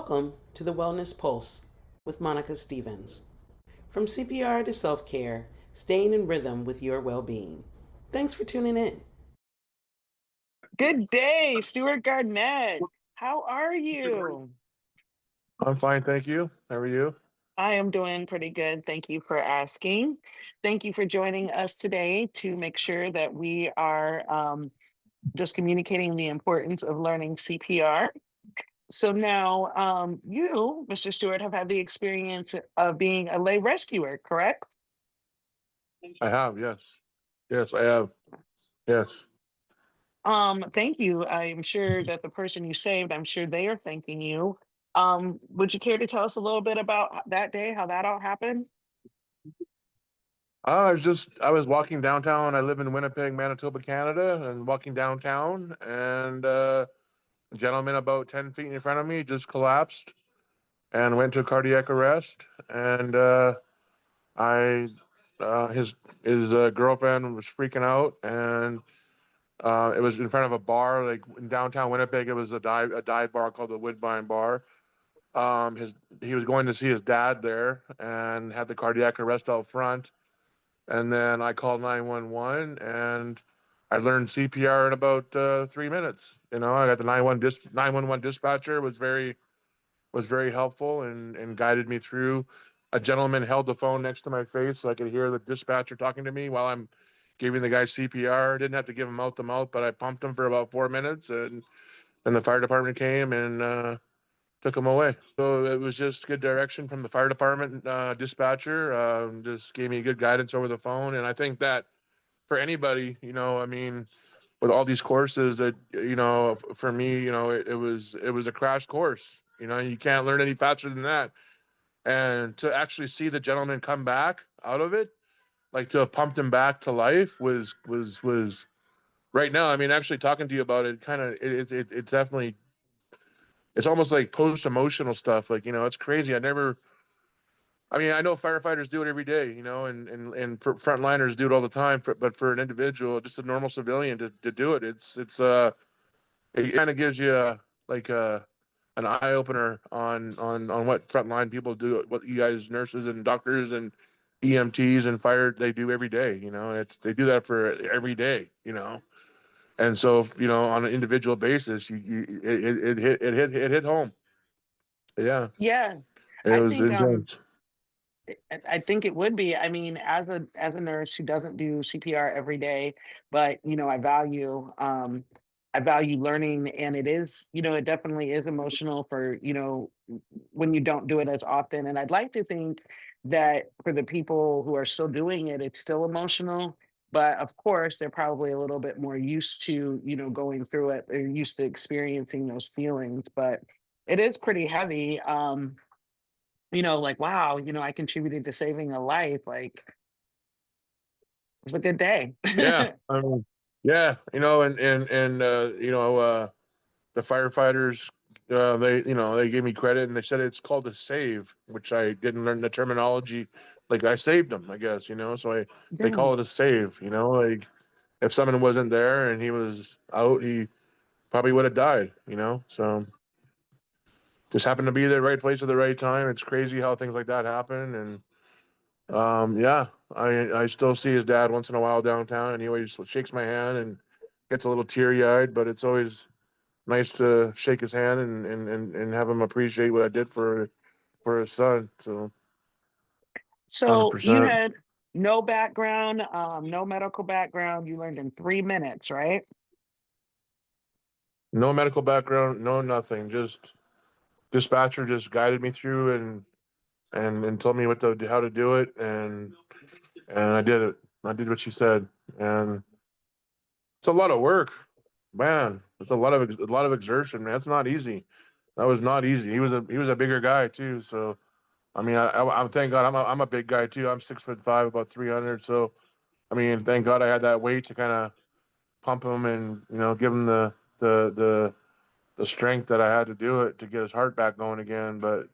Welcome to the Wellness Pulse with Monica Stevens. From CPR to self care, staying in rhythm with your well being. Thanks for tuning in. Good day, Stewart Garnett. How are you? I'm fine, thank you. How are you? I am doing pretty good. Thank you for asking. Thank you for joining us today to make sure that we are just communicating the importance of learning CPR. So now, you, Mr. Stewart, have had the experience of being a lay rescuer, correct? I have, yes. Yes, I have. Yes. Thank you. I'm sure that the person you saved, I'm sure they are thanking you. Would you care to tell us a little bit about that day, how that all happened? I was walking downtown. I live in Winnipeg, Manitoba, Canada, and walking downtown, and a gentleman about 10 feet in front of me just collapsed and went to cardiac arrest. And I, his girlfriend was freaking out, and it was in front of a bar, like in downtown Winnipeg. It was a dive bar called the Woodbine Bar. His He was going to see his dad there and had the cardiac arrest out front. And then I called 911 and I learned CPR in about 3 minutes. I got the 911 dispatcher was very helpful and guided me through. A gentleman held the phone next to my face so I could hear the dispatcher talking to me while I'm giving the guy CPR. Didn't have to give him mouth to mouth, but I pumped him for about 4 minutes, and then the fire department came and took him away. So it was just good direction from the fire department dispatcher. Just gave me good guidance over the phone, and I think that for anybody, I mean, with all these courses, that for me, it was a crash course. You can't learn any faster than that. And to actually see the gentleman come back out of it, like to have pumped him back to life, was right now. I mean, actually talking to you about it, kind of, it's definitely, it's almost like post emotional stuff. Like, it's crazy. I mean, I know firefighters do it every day, and frontliners do it all the time. But for an individual, just a normal civilian to do it, it kind of gives you like an eye opener on what frontline people do, what you guys, nurses and doctors and EMTs and fire, they do every day. They do that for every day. And so, on an individual basis, it hit home. Yeah, Yeah, it I was think intense. I think it would be. I mean, as a nurse who doesn't do CPR every day, but I value learning, and it is, it definitely is emotional for, when you don't do it as often. And I'd like to think that for the people who are still doing it, it's still emotional. But of course, they're probably a little bit more used to, going through it. They're used to experiencing those feelings, but it is pretty heavy. Like, wow, I contributed to saving a life. Like, it was a good day. Yeah, yeah, the firefighters, they gave me credit and they said it's called a save, which I didn't learn the terminology. Like I saved them, I guess. So they Yeah. call it a save. Like if someone wasn't there and he was out, he probably would have died. So just happened to be the right place at the right time. It's crazy how things like that happen. And yeah, I still see his dad once in a while downtown, and he always shakes my hand and gets a little teary eyed. But it's always nice to shake his hand and have him appreciate what I did for his son. So hundred So you percent. had no background, no medical background. You learned in 3 minutes, right? No medical background, no nothing. Just dispatcher just guided me through and told me how to do it, and I did it. I did what she said, and it's a lot of work, man. It's a lot of exertion, man. It's not easy. That was not easy. He was a bigger guy too, so I mean, I'm thank God I'm a big guy too. I'm 6'5", about 300. So I mean, thank God I had that weight to kind of pump him and give him the strength that I had to do it to get his heart back going again. But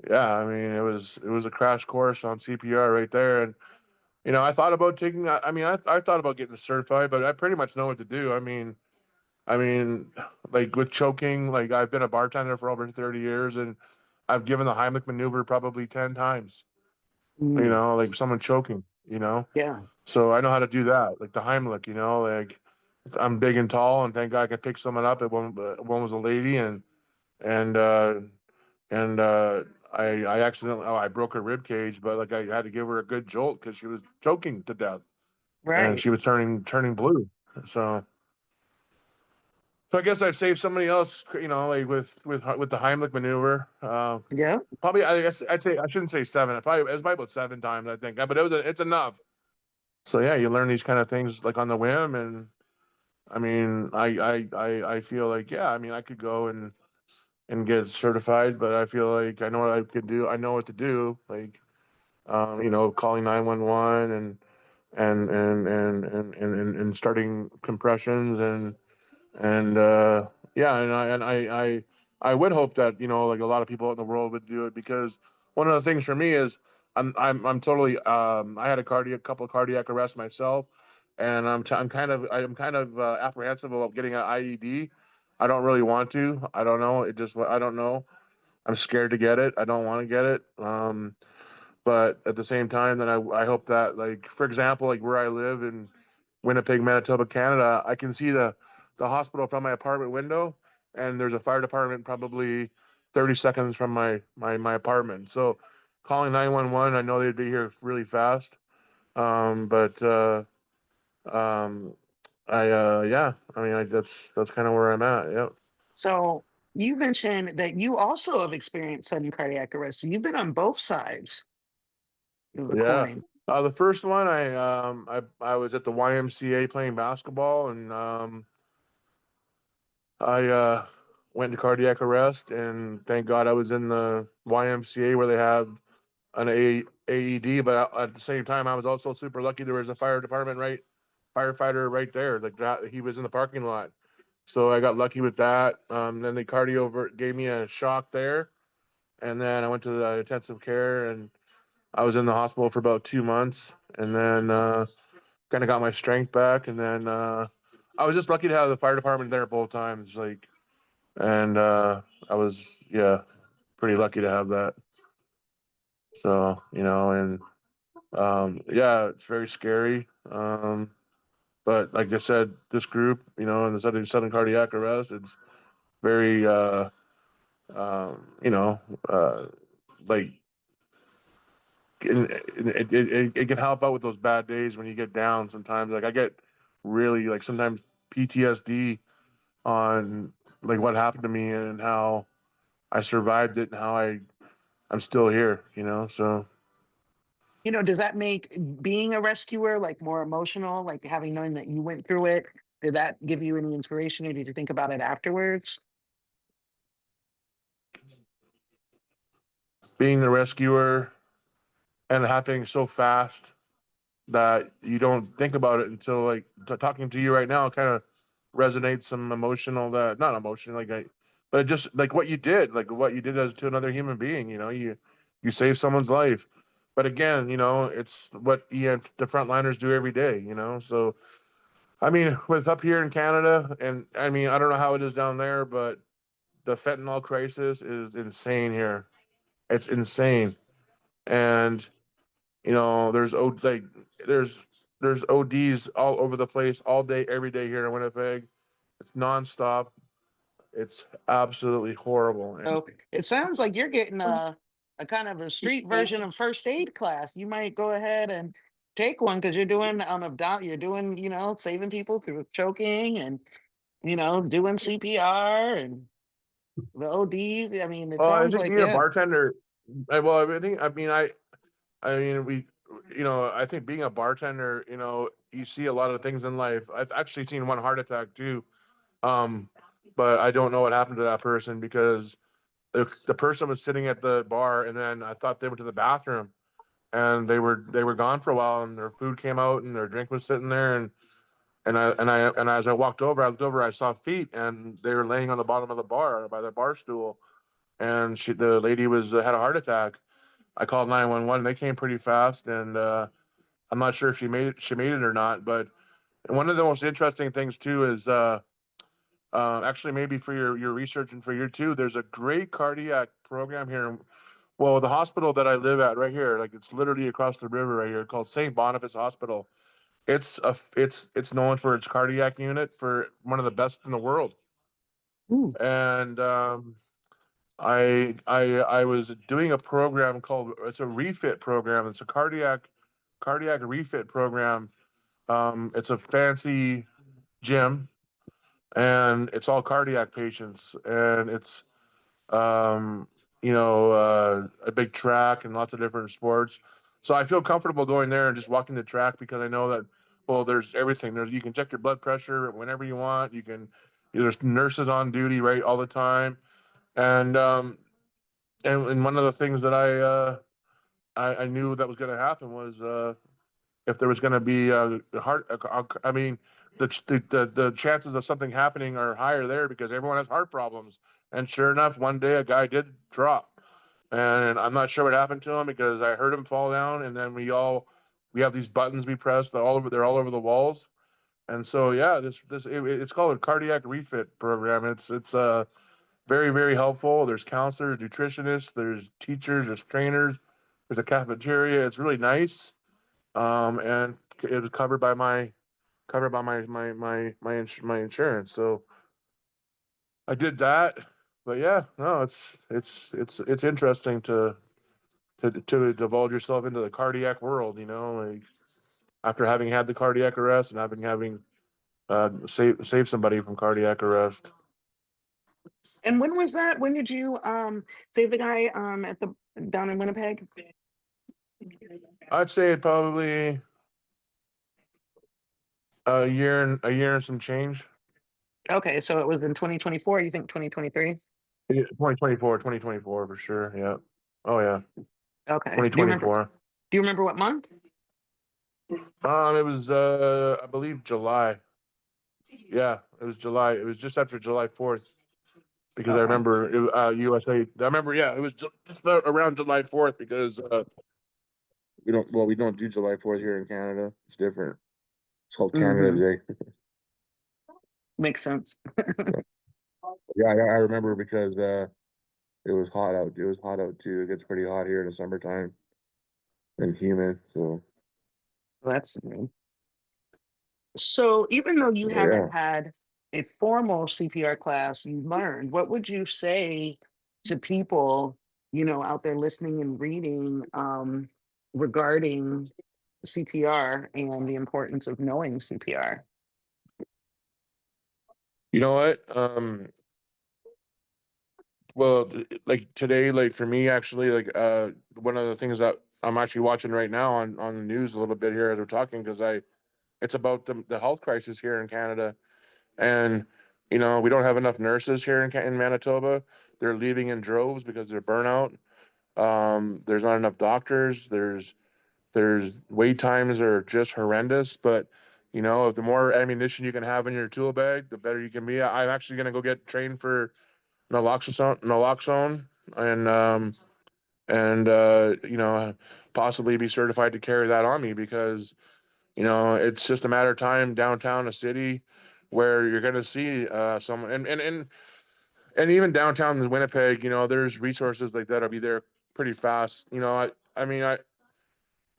yeah, I mean, it was a crash course on CPR right there, and I thought about taking. I mean, I thought about getting certified, but I pretty much know what to do. I mean, I mean, like with choking, like I've been a bartender for over 30 years and I've given the Heimlich maneuver probably 10 times, Mm, like someone choking, yeah. So I know how to do that, like the Heimlich, like I'm big and tall and thank God I could pick someone up. One was a lady and, uh, and I accidentally, I broke her rib cage, but like I had to give her a good jolt because she was choking to death and Right. she was turning blue. So, so I guess I've saved somebody else, like with the Heimlich maneuver. Yeah. Probably, I guess I'd say I shouldn't say seven. It was probably about 7 times, I think. But it's enough. So yeah, you learn these kind of things like on the whim, and I mean, I feel like yeah, I mean, I could go and get certified, but I feel like I know what I could do. I know what to do, like calling 911 and starting compressions and yeah, and I would hope that like a lot of people in the world would do it because one of the things for me is I'm totally I had a couple of cardiac arrests myself, and I'm kind of apprehensive of getting an IED. I don't really want to. I don't know. I don't know. I'm scared to get it. I don't want to get it. But at the same time, then I hope that, like, for example, like where I live in Winnipeg, Manitoba, Canada, I can see the hospital from my apartment window, and there's a fire department probably 30 seconds from my apartment. So calling 911, I know they'd be here really fast. But um, yeah, I mean, that's kind of where I'm at. Yep. So you mentioned that you also have experienced sudden cardiac arrest. So you've been on both sides of the Yeah. coin. The first one, I was at the YMCA playing basketball, and I went to cardiac arrest, and thank God I was in the YMCA where they have an AED. But at the same time, I was also super lucky. There was a firefighter right there. Like that, he was in the parking lot, so I got lucky with that. Then they gave me a shock there, and then I went to the intensive care, and I was in the hospital for about 2 months, and then kind of got my strength back, and then I was just lucky to have the fire department there both times. Like, and I was yeah pretty lucky to have that. So and yeah, it's very scary. But like I said, this group, and the sudden cardiac arrest, it's very um, you know uh, like it can help out with those bad days when you get down. Sometimes, like I get really like sometimes PTSD on like what happened to me and how I survived it and how I'm still here. So. Does that make being a rescuer like more emotional, like having known that you went through it? Did that give you any inspiration or did you think about it afterwards? Being the rescuer and happening so fast that you don't think about it until like talking to you right now kind of resonates some emotional that not emotional but just like what you did as to another human being. You save someone's life, but again, it's what the frontliners do every day. So I mean, with up here in Canada, and I mean, I don't know how it is down there, but the fentanyl crisis is insane here. It's insane. And like there's there's ODs all over the place all day, every day here in Winnipeg. It's nonstop. It's absolutely horrible. And So it sounds like you're getting a kind of a street version of first aid class. You might go ahead and take one because you're doing you're doing, saving people through choking and, doing CPR and the OD. I mean, it well, I sounds think like, being a yeah. bartender, I mean, I think being a bartender, you see a lot of things in life. I've actually seen one heart attack too. Um, but I don't know what happened to that person because the person was sitting at the bar and then I thought they went to the bathroom and they were gone for a while and their food came out and their drink was sitting there and as I walked over, I looked over, I saw feet and they were laying on the bottom of the bar by the bar stool and the lady was had a heart attack. I called 911. They came pretty fast and I'm not sure if she made it or not, but one of the most interesting things too is Actually, maybe for your research and for your too, there's a great cardiac program here. Well, the hospital that I live at right here, like it's literally across the river right here, called St. Boniface Hospital. It's known for its cardiac unit, for one of the best in the world. Ooh. And I was doing a program called, it's a refit program. It's a cardiac refit program. It's a fancy gym, and it's all cardiac patients, and it's um, a big track and lots of different sports. So I feel comfortable going there and just walking the track, because I know that, well, there's everything. You can check your blood pressure whenever you want. There's nurses on duty right all the time, and and one of the things that I knew that was going to happen was, if there was going to be the heart, I mean, the chances of something happening are higher there, because everyone has heart problems. And sure enough, one day a guy did drop, and I'm not sure what happened to him, because I heard him fall down, and then we have these buttons we press, they're all over the walls. And so yeah, it's called a cardiac refit program. It's very, very helpful. There's counselors, nutritionists, there's teachers, there's trainers, there's a cafeteria. It's really nice. And it was covered by my insurance. So I did that. But yeah, no, it's interesting to divulge yourself into the cardiac world. Like, after having had the cardiac arrest and having save somebody from cardiac arrest. And when was that? When did you save the guy at the down in Winnipeg? I'd say probably a year and some change. Okay, so it was in 2024. You think 2023? Yeah, 2024 for sure. Yeah. Oh yeah. Okay. Do you remember? 2024. Do you remember what month? It was I believe July. Yeah, it was July. It was just after July 4th, because I Okay. remember USA. I remember, yeah, it was just about around July 4th, because we don't do July 4th here in Canada. It's different. It's called Canada Hmm. Day. Makes sense. Yeah, I remember, because it was hot out. It was hot out too. It gets pretty hot here in the summertime and humid. So Well, that's new. So even though you haven't yeah. had a formal CPR class, you learned, what would you say to people, out there listening and reading regarding CPR and the importance of knowing CPR? You know what? Well, like today, like for me, actually, like one of the things that I'm actually watching right now on the news a little bit here as we're talking, because it's about the health crisis here in Canada. And we don't have enough nurses here in Manitoba. They're leaving in droves because they're burnout. There's not enough doctors. There's wait times are just horrendous. But if the more ammunition you can have in your tool bag, the better you can be. I'm actually gonna go get trained for naloxone, and possibly be certified to carry that on me, because it's just a matter of time downtown a city where you're going to see someone, and even downtown in Winnipeg, there's resources like that. I'll be there pretty fast. I mean,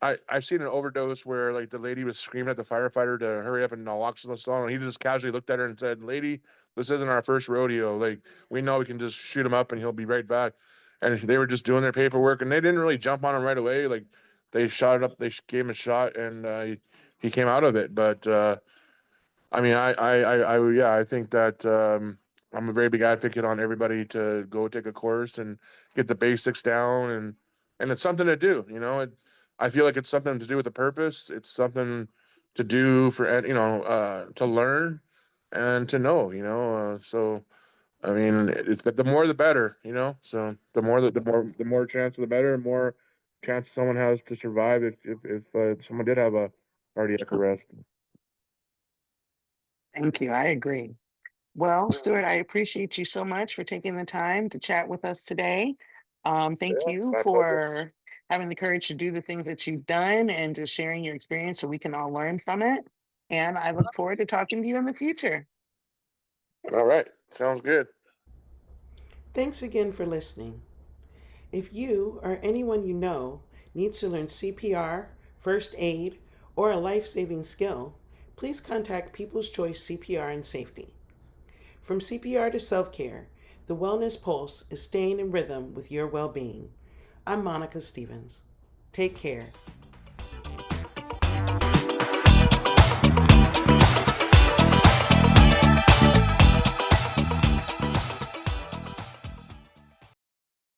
I've seen an overdose where, like, the lady was screaming at the firefighter to hurry up and naloxone, and he just casually looked at her and said, "Lady, this isn't our first rodeo. Like, we know we can just shoot him up and he'll be right back." And they were just doing their paperwork, and they didn't really jump on him right away. Like, they shot it up, gave him a shot, and he came out of it. But I mean, yeah, I think that I'm a very big advocate on everybody to go take a course and get the basics down, and it's something to do. I feel like it's something to do with a purpose. It's something to do for to learn and to know. So I mean, it's the more the better. So the more chance the better, the more chance someone has to survive if someone did have a cardiac arrest. Thank you. I agree. Well, Stuart, I appreciate you so much for taking the time to chat with us today. Thank Yeah, you my pleasure. for having the courage to do the things that you've done and just sharing your experience so we can all learn from it. And I look forward to talking to you in the future. All right. Sounds good. Thanks again for listening. If you or anyone you know needs to learn CPR, first aid, or a life-saving skill, please contact People's Choice CPR and Safety. From CPR to self-care, the Wellness Pulse is staying in rhythm with your well-being. I'm Monica Stevens. Take care.